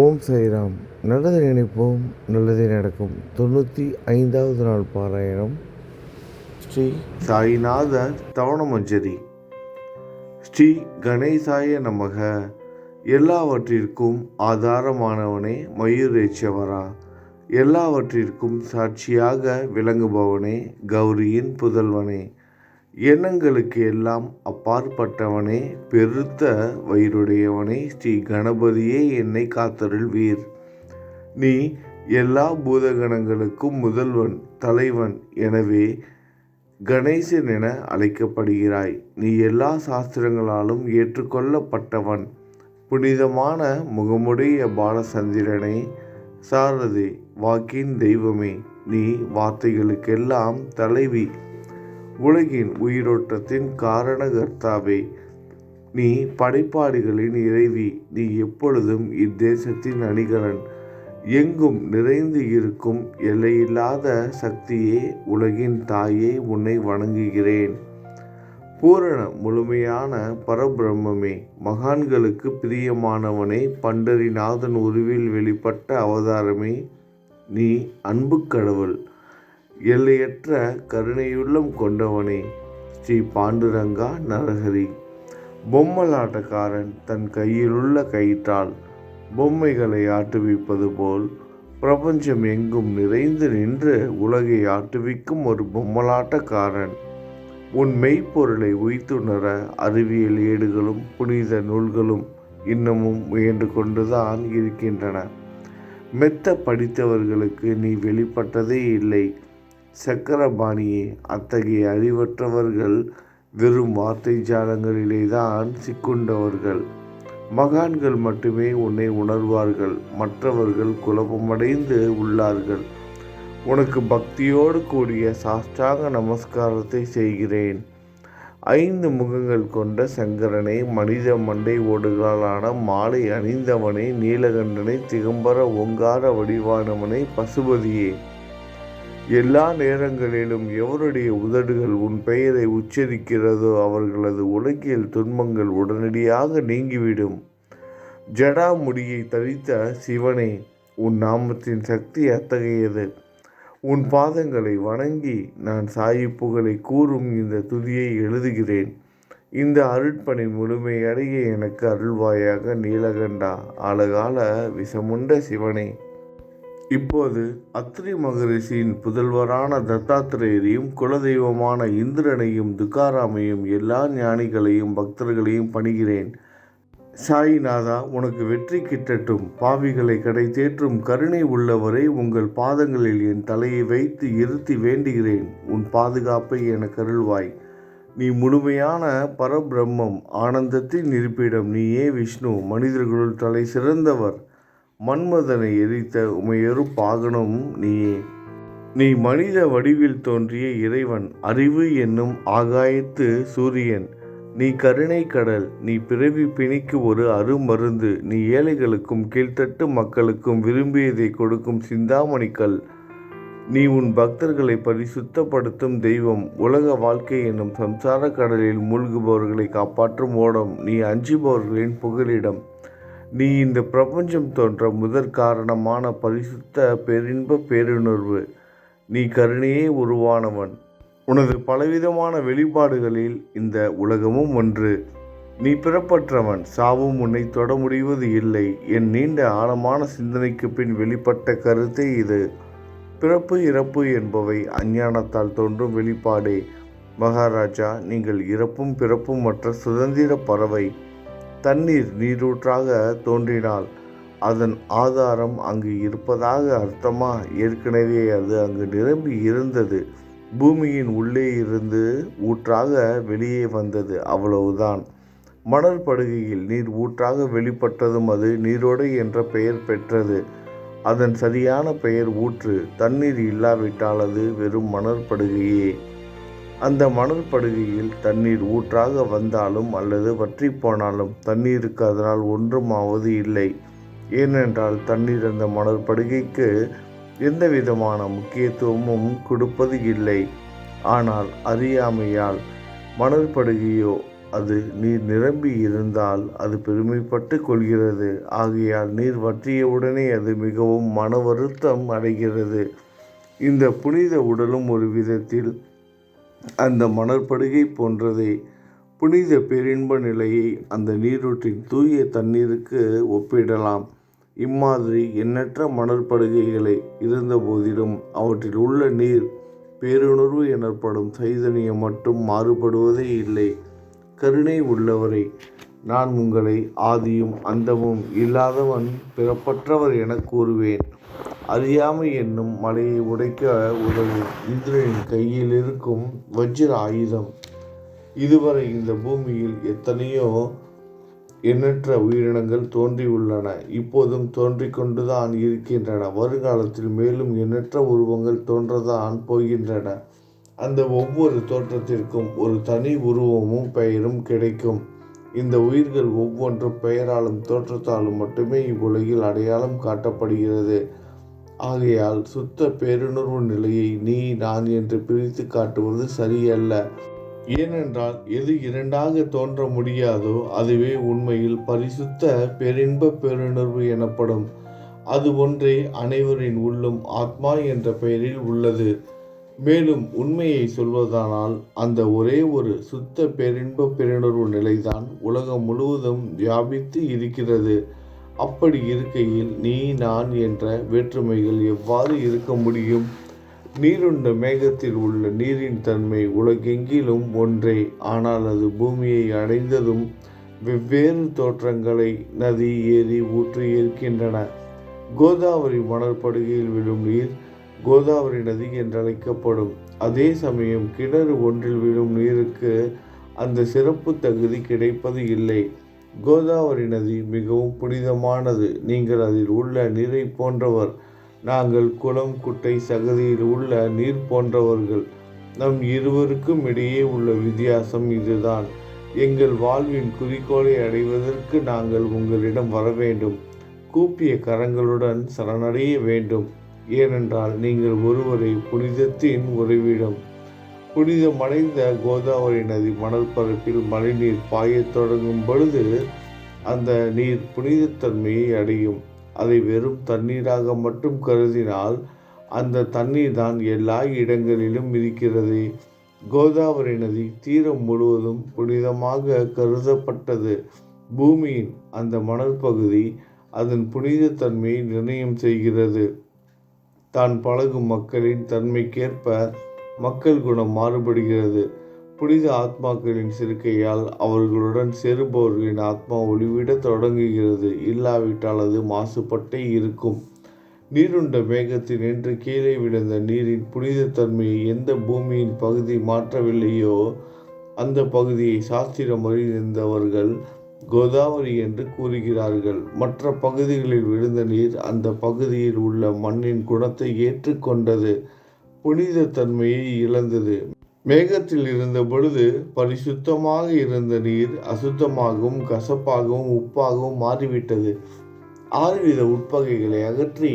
ஓம் சாய்ராம். நல்லதை நினைப்போம், நல்லதே நடக்கும். 95வது நாள் பாராயணம். ஸ்ரீ சாய்நாத தவணமஞ்சரி. ஸ்ரீ கணேசாய நமக. எல்லாவற்றிற்கும் ஆதாரமானவனே, மயூரேச்சவரா, எல்லாவற்றிற்கும் சாட்சியாக விளங்குபவனே, கௌரியின் புதல்வனே, எண்ணங்களுக்கு எல்லாம் அப்பாற்பட்டவனே, பெருத்த வயிறுடையவனே, ஸ்ரீ கணபதியே என்னை காத்தருள்வீர். நீ எல்லா பூதகணங்களுக்கும் முதல்வன், தலைவன். எனவே கணேசன் என அழைக்கப்படுகிறாய். நீ எல்லா சாஸ்திரங்களாலும் ஏற்றுக்கொள்ளப்பட்டவன். புனிதமான முகமுடைய பாலசந்திரனே, சாரதி, வாக்கின் தெய்வமே, நீ வார்த்தைகளுக்கெல்லாம் தலைவி, உலகின் உயிரோட்டத்தின் காரணகர்த்தாவே, நீ படைப்பாளிகளின் இறைவி. நீ எப்பொழுதும் இத்தேசத்தின் அணிகலன், எங்கும் நிறைந்து இருக்கும் எல்லையில்லாத சக்தியே, உலகின் தாயே, உன்னை வணங்குகிறேன். பூரண முழுமையான பரபிரம்மே, மகான்களுக்கு பிரியமானவனே, பண்டரிநாதன் உருவில் வெளிப்பட்ட அவதாரமே, நீ அன்பு கடவுள், எல்லையற்ற கருணையுள்ளம் கொண்டவனே, ஸ்ரீ பாண்டுரங்கா நரஹரி. பொம்மலாட்டக்காரன் தன் கையிலுள்ள கயிற்றால் பொம்மைகளை ஆட்டுவிப்பது போல் பிரபஞ்சம் எங்கும் நிறைந்து நின்று உலகை ஆட்டுவிக்கும் ஒரு பொம்மலாட்டக்காரன். உன் மெய்ப்பொருளை உய்த்துணர அறிவியல் ஏடுகளும் புனித நூல்களும் இன்னமும் முயன்று கொண்டுதான் இருக்கின்றன. மெத்த படித்தவர்களுக்கு நீ வெளிப்பட்டதே இல்லை. சக்கரபாணியே, அத்தகைய அறிவற்றவர்கள் வெறும் வார்த்தை ஜாலங்களிலேதான் சிக்குண்டவர்கள். மகான்கள் மட்டுமே உன்னை உணர்வார்கள். மற்றவர்கள் குழப்பமடைந்து உள்ளார்கள். உனக்கு பக்தியோடு கூடிய சாஷ்டாங்க நமஸ்காரத்தை செய்கிறேன். 5 முகங்கள் கொண்ட சங்கரனே, மனித மண்டை ஓடுகளாலான மாலை அணிந்தவனே, நீலகண்டனை, திகம்பர ஓங்கார வடிவானவனே, பசுபதியே, எல்லா நேரங்களிலும் எவருடைய உதடுகள் உன் பெயரை உச்சரிக்கிறதோ அவர்களது உலகியல் துன்பங்கள் உடனடியாக நீங்கிவிடும். ஜடாமுடியை தரித்த சிவனே, உன் நாமத்தின் சக்தி அத்தகையது. உன் பாதங்களை வணங்கி நான் சாயி புகழை கூறும் இந்த துதியை எழுதுகிறேன். இந்த அருட்பணி முழுமையடைய எனக்கு அருள்வாயாக. நீலகண்டா, ஆழகால விஷமுண்ட சிவனே. இப்போது அத்ரி மகரிஷியின் புதல்வரான தத்தாத்திரேயரையும் குலதெய்வமான இந்திரனையும் துக்காராமையும் எல்லா ஞானிகளையும் பக்தர்களையும் பணிகிறேன். சாயிநாதா, உனக்கு வெற்றி கிட்டட்டும். பாவிகளை கடை தேற்றும் கருணை உள்ளவரை, உங்கள் பாதங்களில் என் தலையை வைத்து இருத்தி வேண்டுகிறேன். உன் பாதுகாப்பை எனக்கு அருள்வாய். நீ முழுமையான பரபிரம்மம், ஆனந்தத்தின் இருப்பிடம். நீயே விஷ்ணு, மனிதர்களுள் தலை சிறந்தவர். மன்மதனை எரித்த உமையொரு பாகனும் நீயே. நீ மனித வடிவில் தோன்றிய இறைவன், அறிவு என்னும் ஆகாயத்து சூரியன். நீ கருணை கடல். நீ பிறவி பிணிக்கு ஒரு அருமருந்து. நீ ஏழைகளுக்கும் கீழ்த்தட்டு மக்களுக்கும் விரும்பியதை கொடுக்கும் சிந்தாமணிக்கல். நீ உன் பக்தர்களை பரிசுத்தப்படுத்தும் தெய்வம். உலக வாழ்க்கை என்னும் சம்சார கடலில் மூழ்குபவர்களை காப்பாற்றும் ஓடம். நீ அஞ்சுபவர்களின் புகலிடம். நீ இந்த பிரபஞ்சம் தோன்ற முதற் காரணமான பரிசுத்த பேரின்ப பேருணர்வு. நீ கருணையே உருவானவன். உனது பலவிதமான வெளிப்பாடுகளில் இந்த உலகமும் ஒன்று. நீ பிறப்பற்றவன். சாவும் உன்னை தொட முடிவது இல்லை. என் நீண்ட ஆழமான சிந்தனைக்கு பின் வெளிப்பட்ட கருத்தை இது. பிறப்பு இறப்பு என்பவை அஞ்ஞானத்தால் தோன்றும் வெளிப்பாடே. மகாராஜா, நீங்கள் இறப்பும் பிறப்பும் மற்ற சுதந்திர பறவை. தண்ணீர் நீரூற்றாக தோன்றினால் அதன் ஆதாரம் அங்கு இருப்பதாக அர்த்தமா? ஏற்கனவே அது அங்கு நிரம்பி இருந்தது. பூமியின் உள்ளே இருந்து ஊற்றாக வெளியே வந்தது, அவ்வளவுதான். மணல் படுகையில் நீர் ஊற்றாக வெளிப்பட்டதும் அது நீரோடை என்ற பெயர் பெற்றது. அதன் சரியான பெயர் ஊற்று. தண்ணீர் இல்லாவிட்டால் அது வெறும் மணல் படுகையே. அந்த மணல் படுகையில் தண்ணீர் ஊற்றாக வந்தாலும் அல்லது வற்றி போனாலும் தண்ணீருக்கு அதனால் ஒன்றும் ஆவது இல்லை. ஏனென்றால் தண்ணீர் அந்த மணல் படுகைக்கு எந்த விதமான முக்கியத்துவமும் கொடுப்பது இல்லை. ஆனால் அறியாமையால் மணல் படுகையோ அது நீர் நிரம்பி இருந்தால் அது பெருமைப்பட்டு கொள்கிறது. ஆகையால் நீர் வற்றியவுடனே அது மிகவும் மன வருத்தம் அடைகிறது. இந்த புனித உடலும் ஒரு விதத்தில் அந்த மணற்படுகை போன்றதே. புனித பேரின்ப நிலையை அந்த நீரூற்றின் தூய தண்ணீருக்கு ஒப்பிடலாம். இம்மாதிரி எண்ணற்ற மணற்படுகைகளை இருந்த போதிலும் அவற்றில் உள்ள நீர் பேருணர்வு எனப்படும் சைதன்யம் மட்டும் மாறுபடுவதே இல்லை. கருணை உள்ளவரை, நான் உங்களை ஆதியும் அந்தமும் இல்லாதவன், பிறப்பற்றவர் என கூறுவேன். அறியாமை என்னும் மலையை உடைக்க உதவும் இந்திரனின் கையில் இருக்கும் வஜ்ர ஆயுதம். இதுவரை இந்த பூமியில் எத்தனையோ எண்ணற்ற உயிரினங்கள் தோன்றியுள்ளன, இப்போதும் தோன்றிக் கொண்டுதான் இருக்கின்றன. வருங்காலத்தில் மேலும் எண்ணற்ற உருவங்கள் தோன்றதான் போகின்றன. அந்த ஒவ்வொரு தோற்றத்திற்கும் ஒரு தனி உருவமும் பெயரும் கிடைக்கும். இந்த உயிர்கள் ஒவ்வொன்றும் பெயராலும் தோற்றத்தாலும் மட்டுமே இவ்வுலகில் அடையாளம் காட்டப்படுகிறது. ஆகையால் சுத்த பேருணர்வு நிலையை நீ நான் என்று பிரித்து காட்டுவது சரியல்ல. ஏனென்றால் எது இரண்டாக தோன்ற முடியாதோ அதுவே உண்மையில் பரிசுத்த பேரின்ப பேருணர்வு எனப்படும். அது ஒன்றே அனைவரின் உள்ளும் ஆத்மா என்ற பெயரில் உள்ளது. மேலும் உண்மையை சொல்வதானால் அந்த ஒரே ஒரு சுத்த பேரின்ப பேருணர்வு நிலைதான் உலகம் முழுவதும் வியாபித்து இருக்கிறது. அப்படி இருக்கையில் நீ நான் என்ற வேற்றுமைகள் எவ்வாறு இருக்க முடியும்? நீருண்ட மேகத்தில் உள்ள நீரின் தன்மை உலகெங்கிலும் ஒன்றே. ஆனால் அது பூமியை அடைந்ததும் வெவ்வேறு தோற்றங்களை நதி, ஏரி, ஊற்று ஏற்கின்றன. கோதாவரி மணற்படுகையில் விழும் நீர் கோதாவரி நதி என்றழைக்கப்படும். அதே சமயம் கிணறு ஒன்றில் விழும் நீருக்கு அந்த சிறப்பு தகுதி கிடைப்பது இல்லை. கோதாவரி நதி மிகவும் புனிதமானது. நீங்கள் அதில் உள்ள நீரை போன்றவர். நாங்கள் குளம், குட்டை, சகதியில் உள்ள நீர் போன்றவர்கள். நம் இருவருக்கும் இடையே உள்ள வித்தியாசம் இதுதான். எங்கள் வாழ்வின் குறிக்கோளை அடைவதற்கு நாங்கள் உங்களிடம் வர வேண்டும். கூப்பிய கரங்களுடன் சரணடைய வேண்டும். ஏனென்றால் நீங்கள் ஒருவரை புனிதத்தின் உறைவிடம். புனிதமடைந்த கோதாவரி நதி மணல் பரப்பில் மழைநீர் பாயத் தொடங்கும் பொழுது அந்த நீர் புனிதத்தன்மையை அடையும். அதை வெறும் தண்ணீராக மட்டும் கருதினால் அந்த தண்ணீர் தான் எல்லா இடங்களிலும் இருக்கிறது. கோதாவரி நதி தீரம் முழுவதும் புனிதமாக கருதப்பட்டது. பூமியின் அந்த மணல் பகுதி அதன் புனிதத்தன்மையை நிர்ணயம் செய்கிறது. தான் பழகும் மக்களின் தன்மைக்கேற்ப மக்கள் குணம் மாறுபடுகிறது. புனித ஆத்மாக்களின் சிறுக்கையால் அவர்களுடன் சேருபவர்களின் ஆத்மா ஒளிவிட தொடங்குகிறது. இல்லாவிட்டால் அது மாசுபட்டே இருக்கும். நீருண்ட மேகத்தில் நின்று கீழே விழுந்த நீரின் புனிதத்தன்மையை எந்த பூமியின் பகுதி மாற்றவில்லையோ அந்த பகுதியை சாஸ்திரம் அறிந்தவர்கள் கோதாவரி என்று கூறுகிறார்கள். மற்ற பகுதிகளில் விழுந்த நீர் அந்த பகுதியில் உள்ள மண்ணின் குணத்தை ஏற்றுக்கொண்டது, புனித தன்மையை இழந்தது. மேகத்தில் இருந்த பொழுது பரிசுத்தமாக இருந்த நீர் அசுத்தமாகவும் கசப்பாகவும் உப்பாகவும் மாறிவிட்டது. 6 வித உட்பகைகளை அகற்றி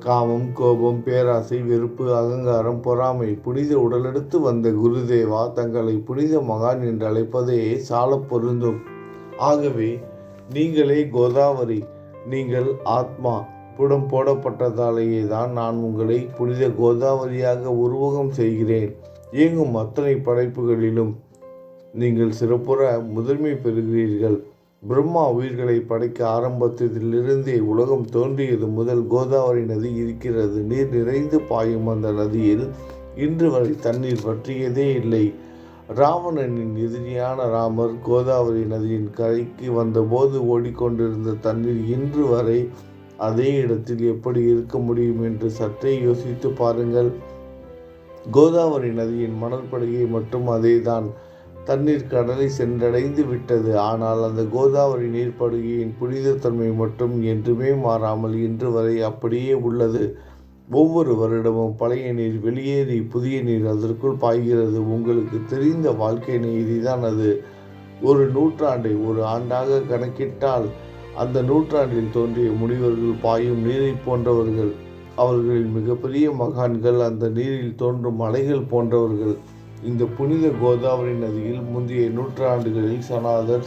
காமம், கோபம், பேராசை, வெறுப்பு, அகங்காரம், பொறாமை புனித உடலெடுத்து வந்த குருதேவா தங்களை புனித மகான் என்று அழைப்பதே சால பொருந்தும். ஆகவே நீங்களே கோதாவரி, நீங்கள் ஆத்மா. புடம் போடப்பட்டதாலேயே தான் நான் உங்களை புனித கோதாவரியாக உருவகம் செய்கிறேன். இயங்கும் அத்தனை படைப்புகளிலும் நீங்கள் சிறப்புற முதன்மை பெறுகிறீர்கள். பிரம்மா உயிர்களை படைக்க ஆரம்பத்திலிருந்தே உலகம் தோன்றியது முதல் கோதாவரி நதி இருக்கிறது. நீர் நிறைந்து பாயும் அந்த நதியில் இன்று வரை தண்ணீர் வற்றியதே இல்லை. ராவணனின் எதிரியான ராமர் கோதாவரி நதியின் கரைக்கு வந்தபோது ஓடிக்கொண்டிருந்த தண்ணீர் இன்று வரை அதே இடத்தில் எப்படி இருக்க முடியும் என்று சற்றே யோசித்து பாருங்கள். கோதாவரி நதியின் மணற்படுகை மட்டும் அதேதான். தண்ணீர் கடலை சென்றடைந்து விட்டது. ஆனால் அந்த கோதாவரி நீர்ப்படுகையின் புனிதத்தன்மை மட்டும் என்றுமே மாறாமல் இன்று வரை அப்படியே உள்ளது. ஒவ்வொரு வருடமும் பழைய நீர் வெளியேறி புதிய நீர் அதற்குள் பாய்கிறது. உங்களுக்கு தெரிந்த வாழ்க்கை நீதிதான் அது. ஒரு நூற்றாண்டை ஒரு ஆண்டாக கணக்கிட்டால் அந்த நூற்றாண்டில் தோன்றிய முனிவர்கள் பாயும் நீரை போன்றவர்கள். அவர்களில் மிகப்பெரிய மகான்கள் அந்த நீரில் தோன்றும் அலைகள் போன்றவர்கள். இந்த புனித கோதாவரி நதியில் முந்தைய நூற்றாண்டுகளில் சனதர்,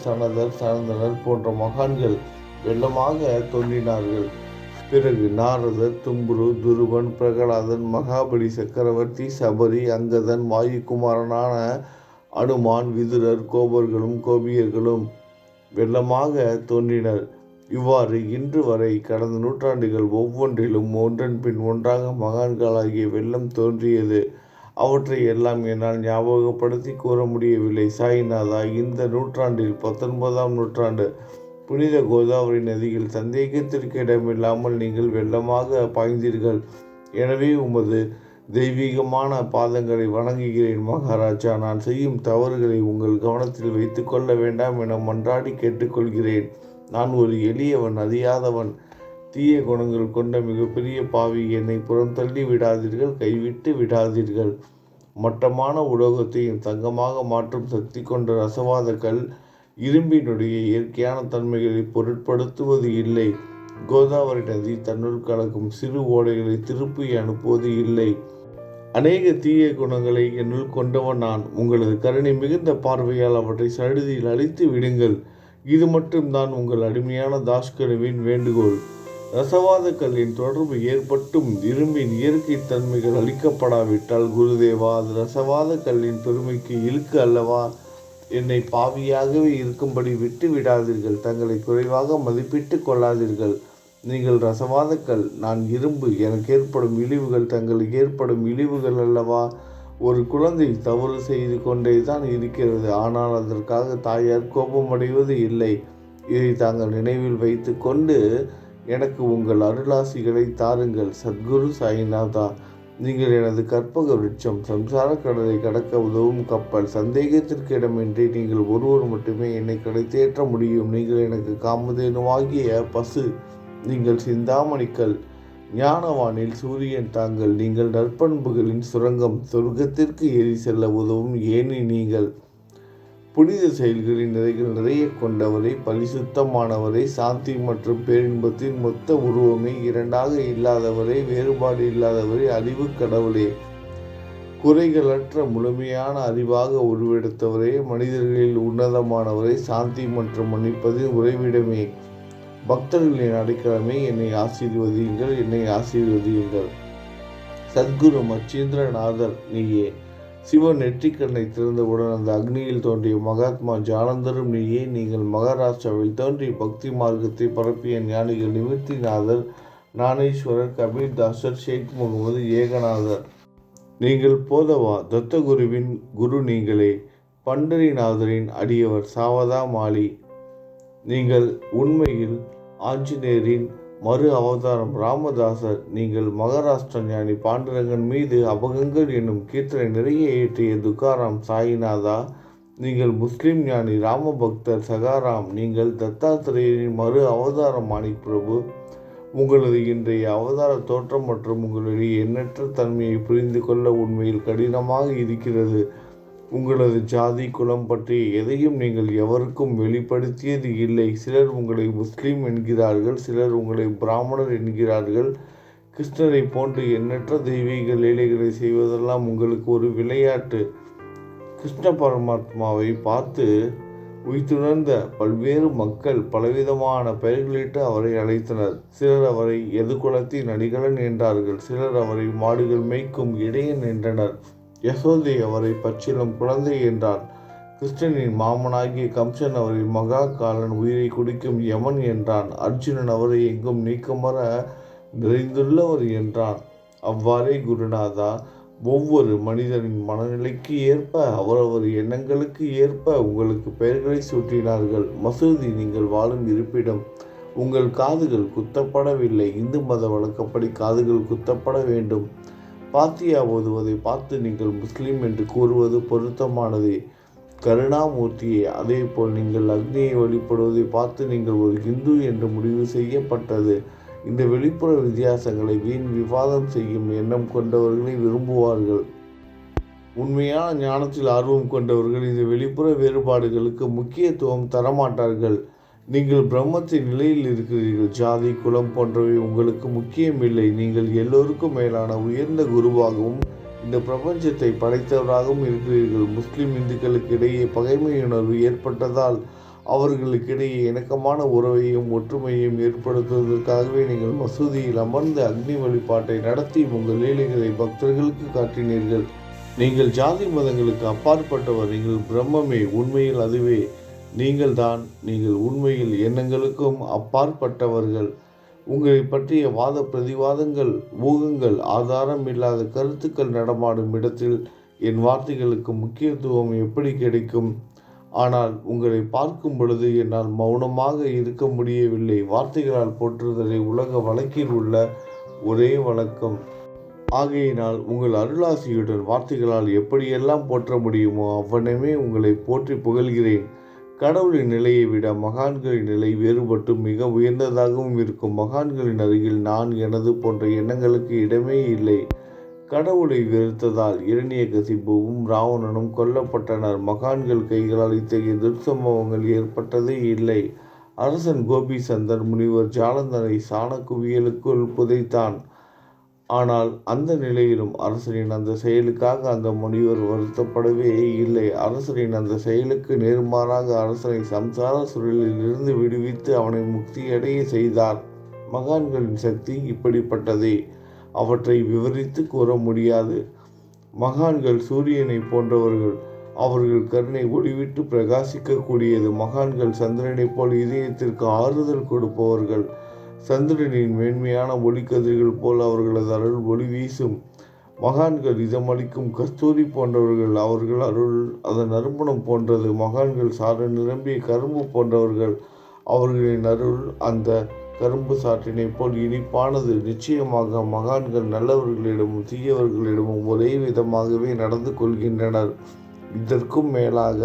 சனந்தனர் போன்ற மகான்கள் வெள்ளமாக தோன்றினார்கள். பிறகு நாரதர், தும்புரு, துருவன், பிரகலாதன், மகாபலி சக்கரவர்த்தி, சபரி, அங்கதன், வாயுகுமாரனான அனுமான், விதுரர், கோபர்களும் கோபியர்களும் வெள்ளமாக தோன்றினர். இவ்வாறு இன்று வரை கடந்த நூற்றாண்டுகள் ஒவ்வொன்றிலும் ஒன்றன் பின் ஒன்றாக மகான்களாகிய வெள்ளம் தோன்றியது. அவற்றை எல்லாம் என்னால் ஞாபகப்படுத்தி கூற முடியவில்லை. சாய்நாதா, இந்த நூற்றாண்டில் 19ஆம் நூற்றாண்டு புனித கோதாவரி நதியில் சந்தேகத்திற்கு இடமில்லாமல் நீங்கள் வெள்ளமாக பாய்ந்தீர்கள். எனவே உமது தெய்வீகமான பாதங்களை வணங்குகிறேன் மகாராஜா. நான் செய்யும் தவறுகளை உங்கள் கவனத்தில் வைத்து கொள்ள வேண்டாம் என மன்றாடி கேட்டுக்கொள்கிறேன். நான் ஒரு எளியவன், அறியாதவன், தீய குணங்கள் கொண்ட மிகப்பெரிய பாவி. என்னை புறம் தள்ளி விடாதீர்கள், கைவிட்டு விடாதீர்கள். மட்டமான உலோகத்தையும் தங்கமாக மாற்றும் சக்தி கொண்ட ரசவாத கல் இரும்பினுடைய இயற்கையான தன்மைகளை பொருட்படுத்துவது இல்லை. கோதாவரி நதி தன்னுள் கலக்கும் சிறு ஓடைகளை திருப்பி அனுப்புவது இல்லை. அநேக தீய குணங்களை என்னுள் கொண்டவன் நான். உங்களது கருணை மிகுந்த பார்வையால் அவற்றை சடுதியில் அழித்து விடுங்கள். இது மட்டும்தான் உங்கள் அடிமையான தாஸ்கனுவின் வேண்டுகோள். ரசவாத கல்லின் தொடர்பு ஏற்பட்டும் இரும்பின் இயற்கை தன்மைகள் அளிக்கப்படாவிட்டால் குருதேவா, அது ரசவாத கல்லின் பெருமைக்கு இழுக்கு அல்லவா? என்னை பாவியாகவே இருக்கும்படி விட்டு விடாதீர்கள். தங்களை குறைவாக மதிப்பிட்டு கொள்ளாதீர்கள். நீங்கள் ரசவாதக்கல், நான் இரும்பு. எனக்கு ஏற்படும் இழிவுகள் தங்களுக்கு ஏற்படும் இழிவுகள் அல்லவா? ஒரு குழந்தை தவறு செய்து கொண்டே தான் இருக்கிறது. ஆனால் அதற்காக தாயார் கோபமடைவது இல்லை. இதை தாங்கள் நினைவில் வைத்து கொண்டு எனக்கு உங்கள் அருளாசிகளை தாருங்கள். சத்குரு சாய்நாதா, நீங்கள் எனது கற்பக விருட்சம், சம்சார கடலை கடக்க உதவும் கப்பல். சந்தேகத்திற்கு இடமின்றி நீங்கள் ஒருவர் மட்டுமே என்னை கடைத்தேற்ற முடியும். நீங்கள் எனக்கு காமதேனுவாகிய பசு. நீங்கள் சிந்தாமணிக்கல், ஞானவானில் சூரியன் தாங்கள். நீங்கள் நற்பண்புகளின் சுரங்கம், சொர்க்கத்திற்கு ஏறி செல்ல உதவும் ஏனி நீங்கள். புனித செயல்களின் நிறைகள் நிறைய கொண்டவரை, பரிசுத்தமானவரை, சாந்தி மற்றும் பேரின்பத்தின் மொத்த உருவமே, இரண்டாக இல்லாதவரை, வேறுபாடு இல்லாதவரை, அறிவு கடவுளே, குறைகளற்ற முழுமையான அறிவாக உருவெடுத்தவரே, மனிதர்களில் உன்னதமானவரை, சாந்தி மற்றும் மன்னிப்பதின் உறைவிடமே, பக்தர்களின் அடைக்கலமே, என்னை ஆசீர்வதியுங்கள், என்னை ஆசீர்வதியுங்கள். சத்குரு மச்சீந்திரநாதர் நீயே. சிவன் நெற்றிக்கண்ணை திறந்தவுடன் அந்த அக்னியில் தோன்றிய மகாத்மா ஜாலந்தரும் நீயே. நீங்கள் மகாராஷ்டிராவில் தோன்றி பக்தி மார்க்கத்தை பரப்பிய ஞானிகள் நிமித்திநாதர், ஞானேஸ்வரர், கபீர்தாசர், ஷேக் முகமது, ஏகநாதர். நீங்கள் போதவா, தத்தகுருவின் குரு நீங்களே. பண்டரிநாதரின் அடியவர் சாவதா மாலி. நீங்கள் உண்மையில் ஆஞ்சநேயரின் மறு அவதாரம் ராமதாசர். நீங்கள் மகாராஷ்டிர ஞானி பாண்டுரங்கன் மீது அபகங்கள் என்னும் கீர்த்தனை நிறைய இயற்றிய துக்காராம். சாய்நாதா, நீங்கள் முஸ்லிம் ஞானி ராமபக்தர் சகாராம். நீங்கள் தத்தாத்திரேயரின் மறு அவதாரம் மாணிக் பிரபு. உங்களது இன்றைய அவதார தோற்றம் மற்றும் உங்களுடைய எண்ணற்ற தன்மையை புரிந்து கொள்ள உண்மையில் கடினமாக இருக்கிறது. உங்களது ஜாதி குலம் பற்றி எதையும் நீங்கள் எவருக்கும் வெளிப்படுத்தியது இல்லை. சிலர் உங்களை முஸ்லீம் என்கிறார்கள், சிலர் உங்களை பிராமணர் என்கிறார்கள். கிருஷ்ணரை போன்று எண்ணற்ற தெய்வீக லீலைகளை செய்வதெல்லாம் உங்களுக்கு ஒரு விளையாட்டு. கிருஷ்ண பரமாத்மாவை பார்த்து உய்த்துணர்ந்த பல்வேறு மக்கள் பலவிதமான பெயர்களிட்டு அவரை அழைத்தனர். சிலர் அவரை எதுகுலத்தின் அடிகளன் என்றார்கள், சிலர் அவரை மாடுகள் மேய்க்கும் இடையன் என்றனர். யசோதை அவரை பச்சிலம் குழந்தை என்றார். கிருஷ்ணனின் மாமனாகிய கம்சன் அவரை மகா காலன், உயிரை குடிக்கும் யமன் என்றான். அர்ஜுனன் அவரை எங்கும் நீக்கமர நிறைந்துள்ளவர் என்றான். அவ்வாறே குருநாதா, ஒவ்வொரு மனிதனின் மனநிலைக்கு ஏற்ப, அவரவர் எண்ணங்களுக்கு ஏற்ப உங்களுக்கு பெயர்களை சூட்டினார்கள். மசூதி நீங்கள் வாழும் இருப்பிடம். உங்கள் காதுகள் குத்தப்படவில்லை. இந்து மத வழக்கப்படி காதுகள் குத்தப்பட வேண்டும். பாத்தியா ஓதுவதை பார்த்து நீங்கள் முஸ்லீம் என்று கூறுவது பொருத்தமானதே. கருணாமூர்த்தியே, அதே போல் நீங்கள் அக்னியை வழிபடுவதை பார்த்து நீங்கள் ஒரு இந்து என்று முடிவு செய்யப்பட்டது. இந்த வெளிப்புற வித்தியாசங்களை வீண் விவாதம் செய்யும் எண்ணம் கொண்டவர்களை விரும்புவார்கள். உண்மையான ஞானத்தில் ஆர்வம் கொண்டவர்கள் இந்த வெளிப்புற வேறுபாடுகளுக்கு முக்கியத்துவம் தரமாட்டார்கள். நீங்கள் பிரம்மத்தின் நிலையில் இருக்கிறீர்கள். ஜாதி குலம் போன்றவை உங்களுக்கு முக்கியமில்லை. நீங்கள் எல்லோருக்கும் மேலான உயர்ந்த குருவாகவும் இந்த பிரபஞ்சத்தை படைத்தவராகவும் இருக்கிறீர்கள். முஸ்லிம் இந்துக்களுக்கு இடையே பகைமையுணர்வு ஏற்பட்டதால் அவர்களுக்கிடையே இணக்கமான உறவையும் ஒற்றுமையையும் ஏற்படுத்துவதற்காகவே நீங்கள் மசூதியில் அமர்ந்து அக்னி வழிபாட்டை நடத்தி உங்கள் லீலைகளை பக்தர்களுக்கு காட்டினீர்கள். நீங்கள் ஜாதி மதங்களுக்கு அப்பாற்பட்டவர். நீங்கள் பிரம்மமே, உண்மையில் அதுவே நீங்கள் உண்மையில் எண்ணங்களுக்கும் அப்பாற்பட்டவர்கள். உங்களை பற்றிய வாத பிரதிவாதங்கள், ஊகங்கள், ஆதாரம் இல்லாத கருத்துக்கள் நடமாடும் இடத்தில் என் வார்த்தைகளுக்கு முக்கியத்துவம் எப்படி கிடைக்கும்? ஆனால் உங்களை பார்க்கும் பொழுது என்னால் மௌனமாக இருக்க முடியவில்லை. வார்த்தைகளால் போற்றுதலை உலக வழக்கில் உள்ள ஒரே வழக்கம். ஆகையினால் உங்கள் அருளாசியுடன் வார்த்தைகளால் எப்படியெல்லாம் போற்ற முடியுமோ அவ்வண்ணமே உங்களை போற்றி புகழ்கிறேன். கடவுளின் நிலையை விட மகான்களின் நிலை வேறுபட்டு மிக உயர்ந்ததாகவும் இருக்கும். மகான்களின் அருகில் நான், எனது போன்ற எண்ணங்களுக்கு இடமே இல்லை. கடவுளை வெறுத்ததால் இரணியகசிபுவும் ராவணனும் கொல்லப்பட்டனர். மகான்கள் கைகளால் இத்தகைய துர்சம்பவங்கள் ஏற்பட்டதே இல்லை. அரசன் கோபிசந்தர் முனிவர் ஜாலந்தனை சாண குவியலுக்குள் புதைத்தான். ஆனால் அந்த நிலையிலும் அரசனின் அந்த செயலுக்காக அந்த முனிவர் வருத்தப்படவே இல்லை. அரசனின் அந்த செயலுக்கு நேர்மாறாக அரசனை சம்சார சுழலில் இருந்து விடுவித்து அவனை முக்தியடைய செய்தார். மகான்களின் சக்தி இப்படிப்பட்டதே. அவற்றை விவரித்து கூற முடியாது. மகான்கள் சூரியனை போன்றவர்கள். அவர்கள் கருணை ஒளிவிட்டு பிரகாசிக்கக்கூடியது. மகான்கள் சந்திரனை போல் இதயத்திற்கு ஆறுதல் கொடுப்பவர்கள். சந்திரனின் மேன்மையான ஒளிக்கதிர்கள் போல் அவர்களது அருள் ஒளி வீசும். மகான்கள் இதமளிக்கும் கஸ்தூரி போன்றவர்கள். அவர்கள் அருள் அதன் நறுமணம் போன்றது. மகான்கள் சாறு நிரம்பிய கரும்பு போன்றவர்கள். அவர்களின் அருள் அந்த கரும்பு சாற்றினை போல் இனிப்பானது. நிச்சயமாக மகான்கள் நல்லவர்களிடமும் தீயவர்களிடமும் ஒரே விதமாகவே நடந்து கொள்கின்றனர். இதற்கும் மேலாக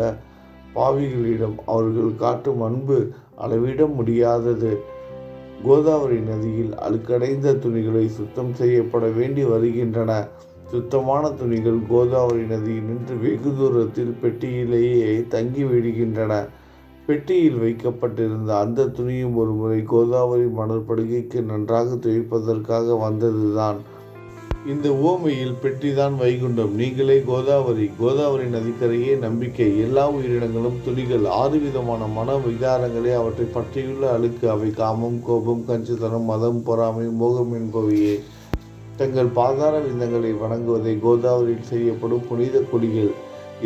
பாவிகளிடம் அவர்கள் காட்டும் அன்பு அளவிட முடியாதது. கோதாவரி நதியில் அழுக்கடைந்த துணிகளை சுத்தம் செய்யப்பட வேண்டி வருகின்றன. சுத்தமான துணிகள் கோதாவரி நதியில் நின்று வெகு தூரத்தில் பெட்டியிலேயே தங்கிவிடுகின்றன. பெட்டியில் வைக்கப்பட்டிருந்த அந்த துணியும் ஒரு முறை கோதாவரி மணற்படுகைக்கு நன்றாக துவைப்பதற்காக வந்ததுதான். இந்த உவமையில் பெட்டிதான் வைகுண்டம், நீங்களே கோதாவரி. கோதாவரி நதிக்கரையே நம்பிக்கை. எல்லா உயிரினங்களும் துளிகள். 6 விதமான மன விகாரங்களே அவற்றை பற்றியுள்ள அழுக்கு. அவை காமம், கோபம், கஞ்சுத்தனம், மதம், பொறாமை, மோகம் என்பவையே. தங்கள் பாதார விந்தங்களை வணங்குவதை கோதாவரியில் செய்யப்படும் புனித குளிகள்.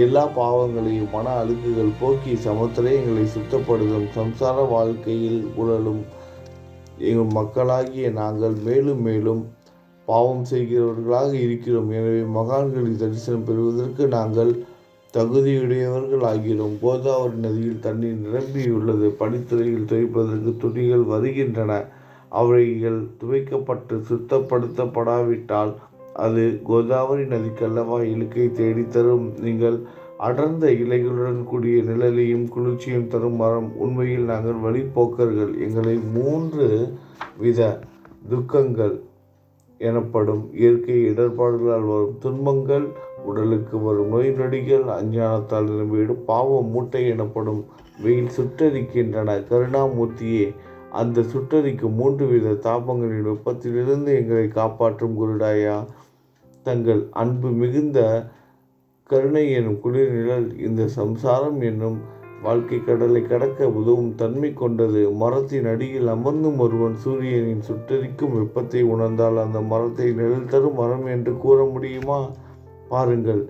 எல்லா பாவங்களையும் மன அழுக்குகள் போக்கி சமுத்திரங்களை சுத்தப்படுத்தும். சம்சார வாழ்க்கையில் உழலும் எங்கள் மக்களாகிய நாங்கள் மேலும் மேலும் பாவம் செய்கிறவர்களாக இருக்கிறோம். எனவே மகான்களின் தரிசனம் பெறுவதற்கு நாங்கள் தகுதியுடையவர்கள் ஆகிறோம். கோதாவரி நதியில் தண்ணீர் நிரம்பியுள்ளது. படித்துறையில் துவைப்பதற்கு துணிகள் வருகின்றன. அவைகள் துவைக்கப்பட்டு சுத்தப்படுத்தப்படாவிட்டால் அது கோதாவரி நதிக்கல்லவா இழுக்கை தேடித்தரும். நீங்கள் அடர்ந்த இலைகளுடன் கூடிய நிழலையும் குளிர்ச்சியும் தரும் மரம். உண்மையில் நாங்கள் வழிப்போக்கர்கள். எங்களை 3 வித துக்கங்கள் எனப்படும் இயற்கை இடர்பாடுகளால் வரும் துன்பங்கள், உடலுக்கு வரும் நோய் நொடிகள், அஞ்ஞானத்தால் நிரம்பிவிடும் பாவ மூட்டை எனப்படும் வெயில் சுட்டரிக்கின்றன. கருணாமூர்த்தியே, அந்த சுட்டரிக்கும் 3 வித தாபங்களின் வெப்பத்திலிருந்து எங்களை காப்பாற்றும் குருடாயா. தங்கள் அன்பு மிகுந்த கருணை எனும் குளிர் நிழல் இந்த சம்சாரம் என்னும் வாழ்க்கை கடலை கடக்க உதவும் தன்மை கொண்டது. மரத்தின் அடியில் அமர்ந்தும் ஒருவன் சூரியனின் சுட்டரிக்கும் வெப்பத்தை உணர்ந்தால் அந்த மரத்தை நிழல் தரும் மரம் என்று கூற முடியுமா? பாருங்கள்,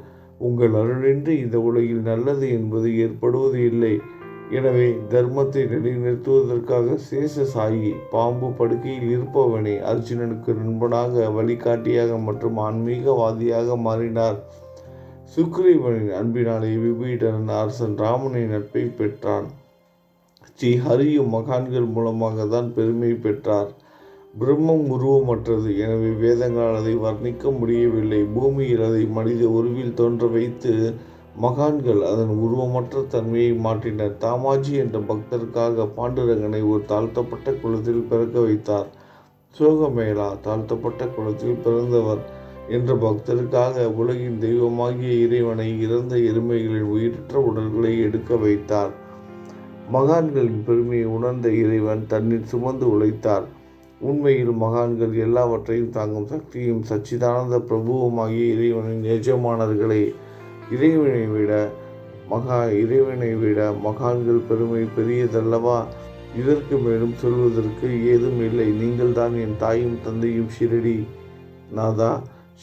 உங்கள் அருளின்றி இந்த உலகில் நல்லது என்பது ஏற்படுவது இல்லை. எனவே தர்மத்தை நிலைநிறுத்துவதற்காக சேஷ சாயி, பாம்பு படுக்கையில் இருப்பவனே, அர்ஜுனனுக்கு நண்பனாக, வழிகாட்டியாக மற்றும் ஆன்மீகவாதியாக மாறினார். சுக்ரீவனின் அன்பினாலே விபீடனன் அரசன் ராமனின் நட்பை பெற்றான். ஸ்ரீ ஹரியும் மகான்கள் மூலமாக தான் பெருமை பெற்றார். பிரம்மம் உருவமற்றது. எனவே வேதங்களால் அதை வர்ணிக்க முடியவில்லை. பூமியில் அதை மனித உருவில் தோன்ற வைத்து மகான்கள் அதன் உருவமற்ற தன்மையை மாற்றினர். தாமாஜி என்ற பக்தருக்காக பாண்டுரங்கனை ஒரு தாழ்த்தப்பட்ட குலத்தில் பிறக்க வைத்தார். சோகமேளா தாழ்த்தப்பட்ட குலத்தில் பிறந்தவர் என்ற பக்தருக்காக உலகின் தெய்வமாகிய இறைவனை இறந்த எருமைகளின் உயிரற்ற உடல்களை எடுக்க வைத்தார். மகான்களின் பெருமையை உணர்ந்த இறைவன் தண்ணீர் சுமந்து உழைத்தார். உண்மையில் மகான்கள் எல்லாவற்றையும் தாங்கும் சக்தியும் சச்சிதானந்த பிரபுவுமாகிய இறைவனின் எஜமானர்களே. இறைவனை விட மகான்கள் பெருமை பெரியதல்லவா? இதற்கு மேலும் சொல்வதற்கு ஏதும் இல்லை. நீங்கள் தான் என் தாயும் தந்தையும் ஷிரடி நாதா.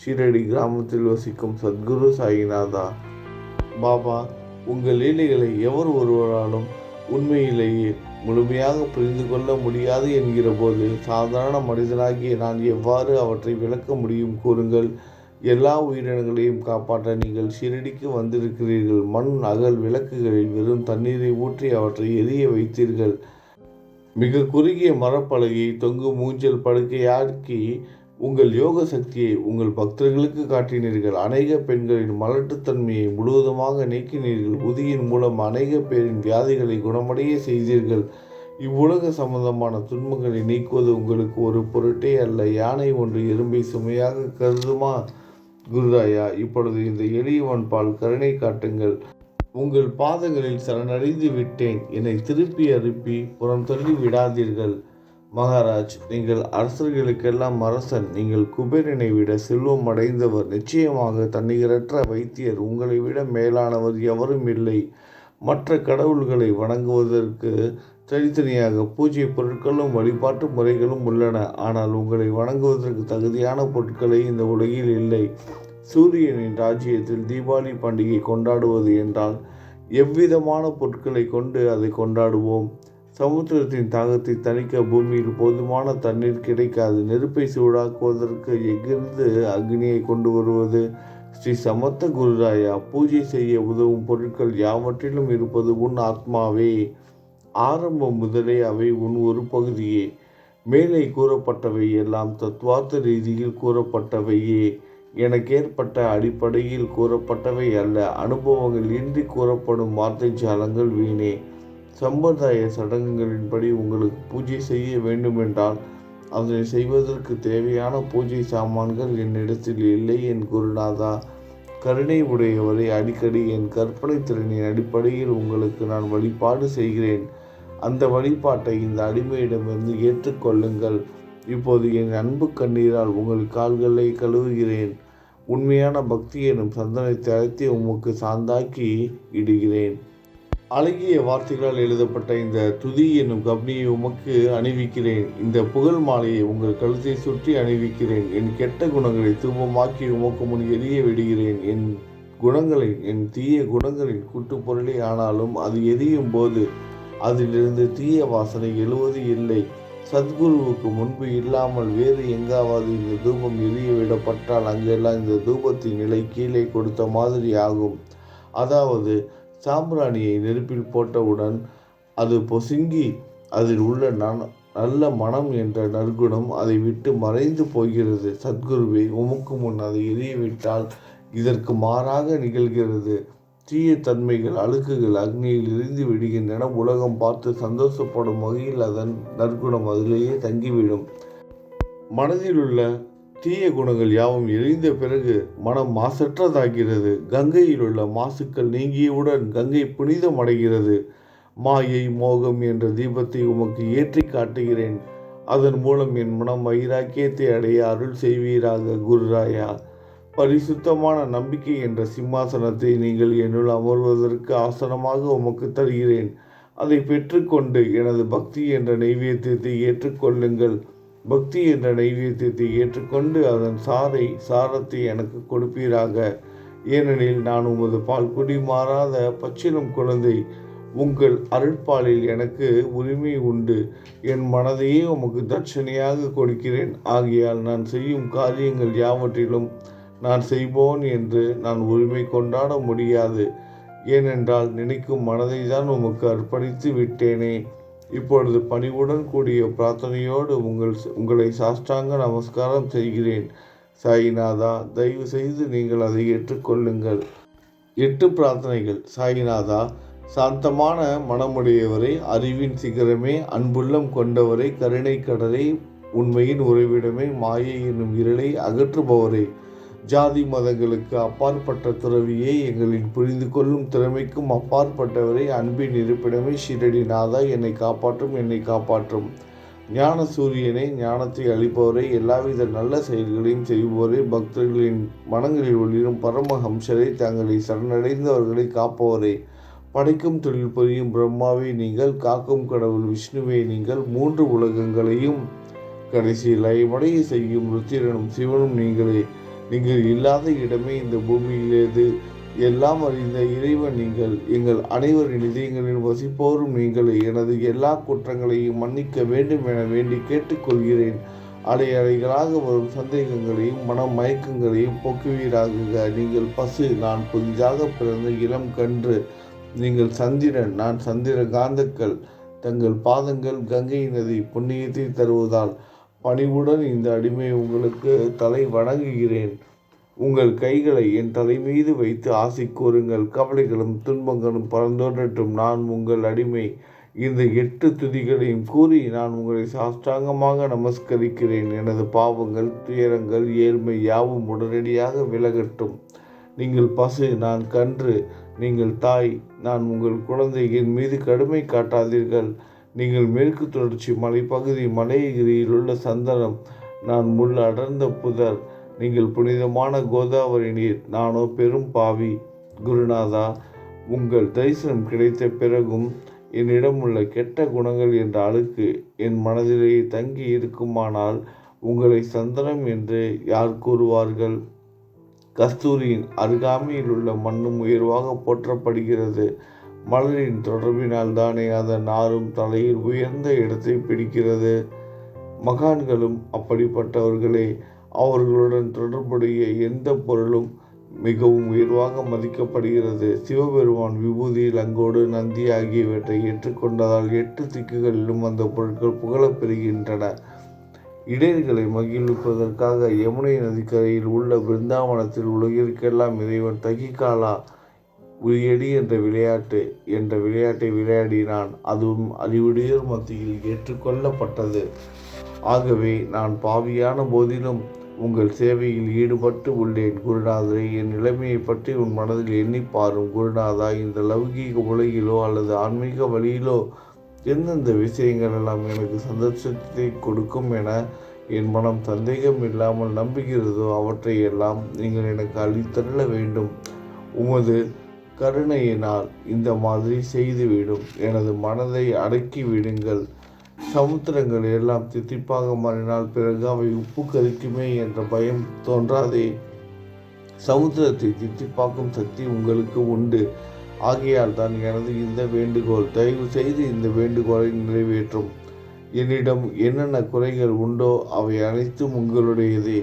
ஷிரடி கிராமத்தில் வசிக்கும் சத்குரு சாயிநாதா. பாபா, உங்கள் லீலைகளை எவர் ஒருவராலும் உண்மையிலேயே முழுமையாக புரிந்து கொள்ள முடியாது என்கிற போது சாதாரண மனிதனாகிய நான் எவ்வாறு அவற்றை விளக்க முடியும் கூறுங்கள். எல்லா உயிரினங்களையும் காப்பாற்ற நீங்கள் ஷிரடிக்கு வந்திருக்கிறீர்கள். மண் அகல் விளக்குகளில் வெறும் தண்ணீரை ஊற்றி அவற்றை எரிய வைத்தீர்கள். மிக குறுகிய மரப்பலகையை தொங்கும் ஊஞ்சல் படுக்கையாக்கி உங்கள் யோக சக்தியை உங்கள் பக்தர்களுக்கு காட்டினீர்கள். அநேக பெண்களின் மலட்டுத்தன்மையை முழுவதுமாக நீக்கினீர்கள். உதியின் மூலம் அநேக பேரின் வியாதிகளை குணமடைய செய்தீர்கள். இவ்வுலக சம்பந்தமான துன்பங்களை நீக்குவது உங்களுக்கு ஒரு பொருட்டே அல்ல. யானை ஒன்று எறும்பை சுமையாக கருதுமா? குருராயா, இப்பொழுது இந்த எளியவன் பால் கருணை காட்டுங்கள். உங்கள் பாதங்களில் சரணடைந்து விட்டேன். என்னை திருப்பி அனுப்பி புறம் தள்ளி விடாதீர்கள். மகாராஜ், நீங்கள் அரசர்களுக்கெல்லாம் அரசன். நீங்கள் குபேரனை விட செல்வம் அடைந்தவர். நிச்சயமாக தன்னிகரற்ற வைத்தியர். உங்களை விட மேலானவர் எவரும் இல்லை. மற்ற கடவுள்களை வணங்குவதற்கு தனித்தனியாக பூஜை பொருட்களும் வழிபாட்டு முறைகளும் உள்ளன. ஆனால் உங்களை வணங்குவதற்கு தகுதியான பொருட்களை இந்த உலகில் இல்லை. சூரியனின் ராஜ்யத்தில் தீபாவளி பண்டிகை கொண்டாடுவது என்றால் எவ்விதமான பொருட்களை கொண்டு அதை கொண்டாடுவோம்? சமுத்திரத்தின் தாகத்தை தணிக்க பூமியில் போதுமான தண்ணீர் கிடைக்காது. நெருப்பை சூடாக்குவதற்கு எங்கிருந்து அக்னியை கொண்டு வருவது? ஸ்ரீ சமர்த்த குருராயா, பூஜை செய்ய உதவும் பொருட்கள் யாவற்றிலும் இருப்பது உன் ஆத்மாவே. ஆரம்பம் முதலே அவை உன் ஒரு பகுதியே. மேலே கூறப்பட்டவை எல்லாம் தத்துவார்த்த ரீதியில் கூறப்பட்டவையே. எனக்கேற்பட்ட அடிப்படையில் கூறப்பட்டவை அல்ல. அனுபவங்கள் இன்றி கூறப்படும் வார்த்தை ஜாலங்கள் வீணே. சம்பிரதாய சடங்குகளின்படி உங்களுக்கு பூஜை செய்ய வேண்டுமென்றால் அதனை செய்வதற்கு தேவையான பூஜை சாமான்கள் என்னிடத்தில் இல்லை. என் குருநாதா, கருணை உடையவரை, அடிக்கடி என் கற்பனை திறனின் அடிப்படையில் உங்களுக்கு நான் வழிபாடு செய்கிறேன். அந்த வழிபாட்டை இந்த அடிமையிடமிருந்து ஏற்றுக்கொள்ளுங்கள். இப்போது என் அன்பு கண்ணீரால் உங்கள் கால்களை கழுவுகிறேன். உண்மையான பக்தி எனும் சந்தனத்தை அழைத்து உமக்கு சாந்தாக்கி இடுகிறேன். அழகிய வார்த்தைகளால் எழுதப்பட்ட இந்த துதி என்னும் கப்னியை உமக்கு அணிவிக்கிறேன். இந்த புகழ் மாலையை உங்கள் கழுத்தை சுற்றி அணிவிக்கிறேன். என் கெட்ட குணங்களை தூபமாக்கி உமக்கு முன் எரிய விடுகிறேன். என் தீய குணங்களின் கூட்டுப்பொருளே. ஆனாலும் அது எரியும் போது அதிலிருந்து தீய வாசனை எழுவது இல்லை. சத்குருவுக்கு முன்பு இல்லாமல் வேறு எங்காவது இந்த தூபம் எரிய விடப்பட்டால் அங்கெல்லாம் இந்த தூபத்தின் நிலை கீழே கொடுத்த மாதிரி ஆகும். அதாவது சாம்பிராணியை நெருப்பில் போட்டவுடன் அது பொசுங்கி அதில் உள்ள நல்ல மனம் என்ற நற்குணம் அதை விட்டு மறைந்து போகிறது. சத்குருவே, உமக்கு முன் அதை எரியவிட்டால் இதற்கு மாறாக நிகழ்கிறது. தீய தன்மைகள், அழுக்குகள் அக்னியில் எரிந்து விடுகின்றன. உலகம் பார்த்து சந்தோஷப்படும் வகையில் அதன் நற்குணம் அதிலேயே தங்கிவிடும். மனதில் உள்ள தீய குணங்கள் யாவும் எரிந்த பிறகு மனம் மாசற்றதாகிறது. கங்கையில் உள்ள மாசுக்கள் நீங்கியவுடன் கங்கை புனிதம் அடைகிறது. மாயை மோகம் என்ற தீபத்தை உமக்கு ஏற்றி காட்டுகிறேன். அதன் மூலம் என் மனம் வைராக்கியத்தை அடைய அருள் செய்வீராக குருராயா. பரிசுத்தமான நம்பிக்கை என்ற சிம்மாசனத்தை நீங்கள் என்னுள் அமர்வதற்கு ஆசனமாக உமக்கு தருகிறேன். அதை பெற்றுக்கொண்டு எனது பக்தி என்ற நைவேத்தியத்தை ஏற்றுக்கொள்ளுங்கள். பக்தி என்ற நைவேத்தியத்தை ஏற்றுக்கொண்டு அதன் சாரத்தை எனக்கு கொடுப்பீராக. ஏனெனில் நான் உமது பால் குடி மாறாத பச்சிலம் குழந்தை. உங்கள் அருட்பாலில் எனக்கு உரிமை உண்டு. என் மனதையே உமக்கு தட்சணையாக கொடுக்கிறேன். ஆகையால் நான் செய்யும் காரியங்கள் யாவற்றிலும் நான் செய்வோன் என்று நான் உரிமை கொண்டாட முடியாது. ஏனென்றால் நினைக்கும் மனதை தான் உமக்கு அர்ப்பணித்து விட்டேனே. இப்பொழுது பணிவுடன் கூடிய பிரார்த்தனையோடு உங்களை சாஷ்டாங்க நமஸ்காரம் செய்கிறேன். சாயிநாதா, தயவு செய்து நீங்கள் அதை ஏற்றுக்கொள்ளுங்கள். 8 பிரார்த்தனைகள். சாயிநாதா, சாந்தமான மனமுடையவரே, அறிவின் சிகரமே, அன்புள்ளம் கொண்டவரே, கருணை கடலே, உண்மையின் உறைவிடமே, மாயை என்னும் இருளை அகற்றுபவரே, ஜாதி மதங்களுக்கு அப்பாற்பட்ட துறவியே, எங்களின் புரிந்து கொள்ளும் திறமைக்கும் அப்பாற்பட்டவரே, அன்பின் இருப்பிடமே, ஷிரடி நாதா, என்னை காப்பாற்றும். ஞான சூரியனே, ஞானத்தை அளிப்பவரே, எல்லாவித நல்ல செயல்களையும் செய்வோரே, பக்தர்களின் மனங்களில் ஒளிரும் பரமஹம்சரே, தங்களை சரணடைந்தவர்களை காப்பவரே, படைக்கும் தொழில் புரியும் பிரம்மாவே நீங்கள், காக்கும் கடவுள் விஷ்ணுவே நீங்கள், மூன்று உலகங்களையும் கடைசி லயமடைய செய்யும் ருத்திரனும் சிவனும் நீங்களே. நீங்கள் இல்லாத இடமே இந்த பூமியிலேது. எல்லாம் அறிந்த இறைவன் நீங்கள். எங்கள் அனைவரின் இதயங்களில் வசிப்போரும் நீங்களே. எனது எல்லா குற்றங்களையும் மன்னிக்க வேண்டும் என வேண்டி கேட்டுக்கொள்கிறேன். அலைகளாக வரும் சந்தேகங்களையும் மயக்கங்களையும் போக்குவீராக. நீங்கள் பசு, நான் புதிதாக பிறந்த இளம் கன்று. நீங்கள் சந்திரன், நான் சந்திர காந்தக்கள். தங்கள் பாதங்கள் கங்கை நதி புண்ணியத்தை தருவதால் பணிவுடன் இந்த அடிமை உங்களுக்கு தலை வணங்குகிறேன். உங்கள் கைகளை என் தலை மீது வைத்து ஆசை கூறுங்கள். கவலைகளும் துன்பங்களும் பறந்தோன்றட்டும். நான் உங்கள் அடிமை. இந்த 8 துதிகளையும் கூறி நான் உங்களை சாஷ்டாங்கமாக நமஸ்கரிக்கிறேன். எனது பாவங்கள், துயரங்கள், ஏழ்மை யாவும் உடனடியாக விலகட்டும். நீங்கள் பசு, நான் கன்று. நீங்கள் தாய், நான் உங்கள் குழந்தை. என் மீது கடுமை காட்டாதீர்கள். நீங்கள் மேற்கு தொடர்ச்சி மலைப்பகுதி, மலையகிரியில் உள்ள சந்தனம். நான் முள் அடர்ந்த புதர். நீங்கள் புனிதமான கோதாவரி நீர். நானோ பெரும் பாவி. குருநாதா, உங்கள் தரிசனம் கிடைத்த பிறகும் என்னிடம் உள்ள கெட்ட குணங்கள் என்ற அழுக்கு என் மனதிலேயே தங்கி இருக்குமானால் உங்களை சந்தனம் என்று யார் கூறுவார்கள்? கஸ்தூரியின் அருகாமையில் உள்ள மண்ணும் உயர்வாக போற்றப்படுகிறது. மலரின் தொடர்பினால் தானே அதன் நாரும் தலையில் உயர்ந்த இடத்தை பிடிக்கிறது. மகான்களும் அப்படிப்பட்டவர்களே. அவர்களுடன் தொடர்புடைய எந்த பொருளும் மிகவும் உயர்வாக மதிக்கப்படுகிறது. சிவபெருமான் விபூதி, லங்கோடு, நந்தி ஆகியவற்றை ஏற்றுக்கொண்டதால் 8 திக்குகளிலும் அந்த பொருட்கள் புகழப் பெறுகின்றன. இடையர்களை மகிழ்விப்பதற்காக யமுனை நதிக்கரையில் உள்ள பிருந்தாவனத்தில் உலகிற்கெல்லாம் இறைவன் தகிகாலா உரியடி என்ற விளையாட்டை விளையாடினான். அதுவும் அறிவுடையோர் மத்தியில் ஏற்றுக்கொள்ளப்பட்டது. ஆகவே நான் பாவியான போதிலும் உங்கள் சேவையில் ஈடுபட்டு உள்ளேன். குருநாதரே, என் நிலைமையை பற்றி உன் மனதில் எண்ணி பாரும். குருநாதா, இந்த லௌகீக உலகிலோ அல்லது ஆன்மீக வழியிலோ எந்தெந்த விஷயங்கள் எல்லாம் எனக்கு சந்தோஷத்தை கொடுக்கும் என என் மனம் சந்தேகம் இல்லாமல் நம்புகிறதோ அவற்றையெல்லாம் நீங்கள் எனக்கு அளித்தருள வேண்டும். உமது கருணையினால் இந்த மாதிரி செய்துவிடும். எனது மனதை அடக்கி விடுங்கள். சமுத்திரங்கள் எல்லாம் தித்திப்பாக மாறினால் பிறகு அவை உப்பு கரிக்குமே என்ற பயம் தோன்றாதே. சமுத்திரத்தை தித்திப்பாக்கும் சக்தி உங்களுக்கு உண்டு. ஆகையால் தான் எனது இந்த வேண்டுகோள். தயவு செய்து இந்த வேண்டுகோளை நிறைவேற்றும். என்னிடம் என்னென்ன குறைகள் உண்டோ அவை அனைத்தும் உங்களுடையதே.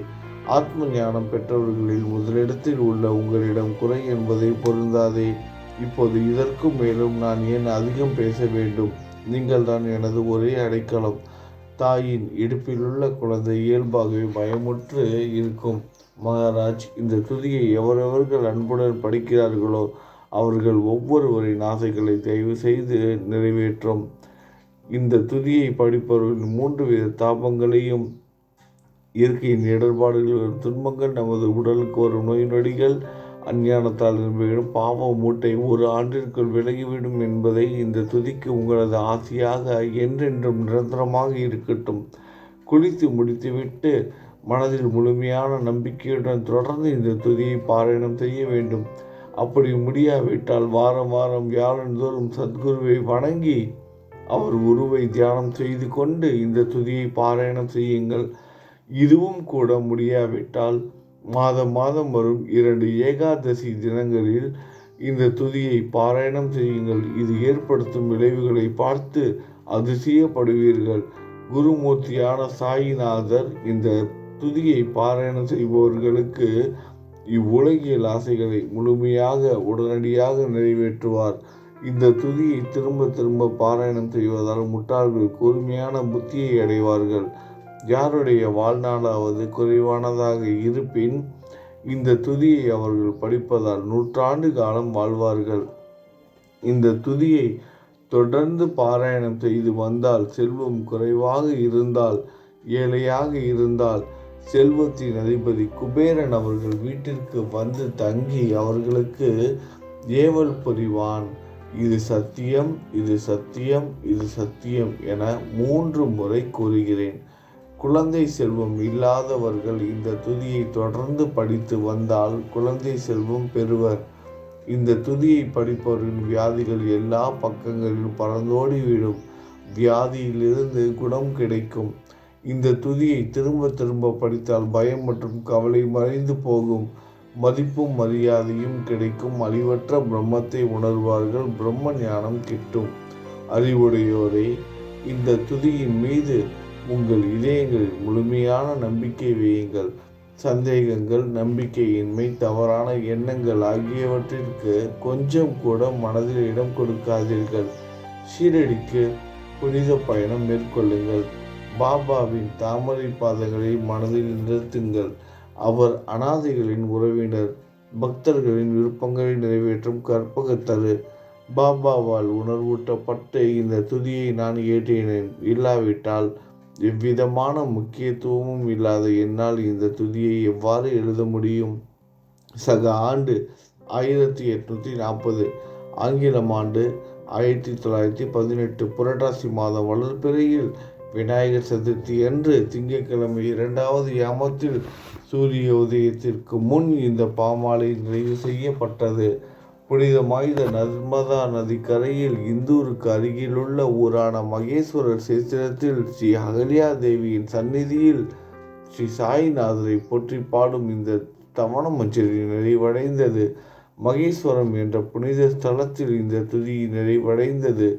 ஆத்ம ஞானம் பெற்றவர்களில் முதலிடத்தில் உள்ள உங்களிடம் குறை என்பதை பொருந்தாதே. இப்போது இதற்கும் மேலும் நான் ஏன் அதிகம் பேச வேண்டும்? நீங்கள் தான் எனது ஒரே அடைக்கலம். தாயின் இடுப்பிலுள்ள குழந்தை இயல்பாகவே பயமுற்று இருக்கும். மகாராஜ், இந்த துதியை எவரவர்கள் அன்புடன் படிக்கிறார்களோ அவர்கள் ஒவ்வொருவரின் ஆசைகளை தயவு செய்து நிறைவேற்றும். இந்த துதியை படிப்பவர்களின் 3 வித தாபங்களையும், இயற்கையின் இடர்பாடுகள், துன்பங்கள், நமது உடலுக்கு வரும் நோய் நொடிகள், அஞ்ஞானத்தால் நிரம்பிவிடும் பாவ மூட்டை 1 ஆண்டிற்குள் விலகிவிடும் என்பதை இந்த துதிக்கு உங்களது ஆசையாக என்றென்றும் நிரந்தரமாக இருக்கட்டும். குளித்து முடித்துவிட்டு மனதில் முழுமையான நம்பிக்கையுடன் தொடர்ந்து இந்த துதியை பாராயணம் செய்ய வேண்டும். அப்படி முடியாவிட்டால் வாரம் வாரம் வியாழந்தோறும் சத்குருவை வணங்கி அவர் உருவை தியானம் செய்து கொண்டு இந்த துதியை பாராயணம் செய்யுங்கள். இதுவும் கூட முடியாவிட்டால் மாதம் வரும் 2 ஏகாதசி தினங்களில் இந்த துதியை பாராயணம் செய்யுங்கள். இது ஏற்படுத்தும் விளைவுகளை பார்த்து அதிசயப்படுவீர்கள். குருமூர்த்தியான சாயிநாதர் இந்த துதியை பாராயணம் செய்பவர்களுக்கு இவ்வுலகியல் ஆசைகளை முழுமையாக உடனடியாக நிறைவேற்றுவார். இந்த துதியை திரும்ப திரும்ப பாராயணம் செய்வதால் முட்டாள்கள் கூர்மையான புத்தியை அடைவார்கள். யாருடைய வாழ்நாளாவது குறைவானதாக இருப்பின் இந்த துதியை அவர்கள் படிப்பதால் 100 ஆண்டு காலம் வாழ்வார்கள். இந்த துதியை தொடர்ந்து பாராயணம் செய்து வந்தால், செல்வம் குறைவாக இருந்தால், ஏழையாக இருந்தால், செல்வத்தின் அதிபதி குபேரன் அவர்கள் வீட்டிற்கு வந்து தங்கி அவர்களுக்கு ஏவல் புரிவான். இது சத்தியம், இது சத்தியம், இது சத்தியம் என 3 முறை கூறுகிறேன். குழந்தை செல்வம் இல்லாதவர்கள் இந்த துதியை தொடர்ந்து படித்து வந்தால் குழந்தை செல்வம் பெறுவர். இந்த துதியை படிப்பவரின் வியாதிகள் எல்லா பக்கங்களிலும் பறந்தோடிவிடும். வியாதியிலிருந்து குணம் கிடைக்கும். இந்த துதியை திரும்ப திரும்ப படித்தால் பயம் மற்றும் கவலை மறைந்து போகும். மதிப்பும் மரியாதையும் கிடைக்கும். அழிவற்ற பிரம்மத்தை உணர்வார்கள். பிரம்ம ஞானம் கிட்டும். அறிவுடையோரே, இந்த துதியின் மீது உங்கள் இதயங்களில் முழுமையான நம்பிக்கை வையுங்கள். சந்தேகங்கள், நம்பிக்கையின்மை, தவறான எண்ணங்கள் ஆகியவற்றிற்கு கொஞ்சம் கூட மனதில் இடம் கொடுக்காதீர்கள். ஷீரடிக்கு புனித பயணம் மேற்கொள்ளுங்கள். பாபாவின் தாமரை பாதங்களை மனதில் நிறுத்துங்கள். அவர் அனாதைகளின் உறவினர். பக்தர்களின் விருப்பங்களை நிறைவேற்றும் கற்பகத்தரு. பாபாவால் உணர்வூட்டப்பட்டு இந்த துதியை நான் இயற்றினேன். இல்லாவிட்டால் எவ்விதமான முக்கியத்துவமும் இல்லாத என்னால் இந்த துதியை எவ்வாறு எழுத முடியும்? சக ஆண்டு 1840, ஆங்கிலம் ஆண்டு 1918, புரட்டாசி மாதம் வளர்பிறையில் விநாயகர் சதுர்த்தி அன்று திங்கட்கிழமை 2வது யாமத்தில் சூரிய உதயத்திற்கு முன் இந்த பாமாலை நிறைவு செய்யப்பட்டது. புனிதமாய்ந்த நர்மதா நதி கரையில் இந்தூருக்கு அருகிலுள்ள ஊரான மகேஸ்வரர் சேத்திரத்தில் ஸ்ரீ அகல்யா தேவியின் சந்நிதியில் ஸ்ரீ சாய்நாதரை போற்றி பாடும் இந்த தவண மஞ்சரி நிறைவடைந்தது. மகேஸ்வரம் என்ற புனித ஸ்தலத்தில் இந்த துதி நிறைவடைந்தது.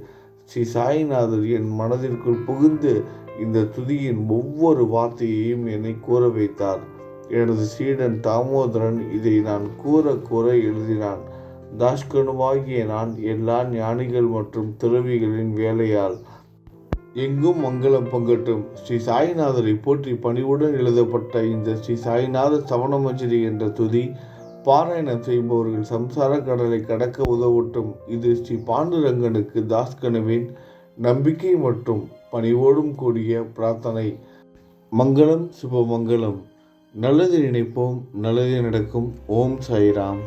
ஸ்ரீ சாய்நாதர் என் மனதிற்குள் புகுந்து இந்த துதியின் ஒவ்வொரு வார்த்தையையும் என்னை கூற வைத்தார். எனது சீடன் தாமோதரன் இதை நான் கூற எழுதினான். தாஷ்கனுமாகிய நான் எல்லா ஞானிகள் மற்றும் துறவிகளின் வேலையால் எங்கும் மங்களம் பொங்கட்டும். ஸ்ரீ சாய்நாதரை போற்றி பணிவுடன் எழுதப்பட்ட இந்த ஸ்ரீ சாய்நாத சவணமஞ்சரி என்ற துதி பாராயணம் செய்பவர்கள் சம்சார கடலை கடக்க உதவட்டும். இது ஸ்ரீ பாண்டுரங்கனுக்கு தாஸ்கனுவின் நம்பிக்கை மற்றும் பணிவோடும் கூடிய பிரார்த்தனை. மங்களம், சுபமங்கலம். நல்லது நினைப்போம், நல்லதே நடக்கும். ஓம் சாய்ராம்.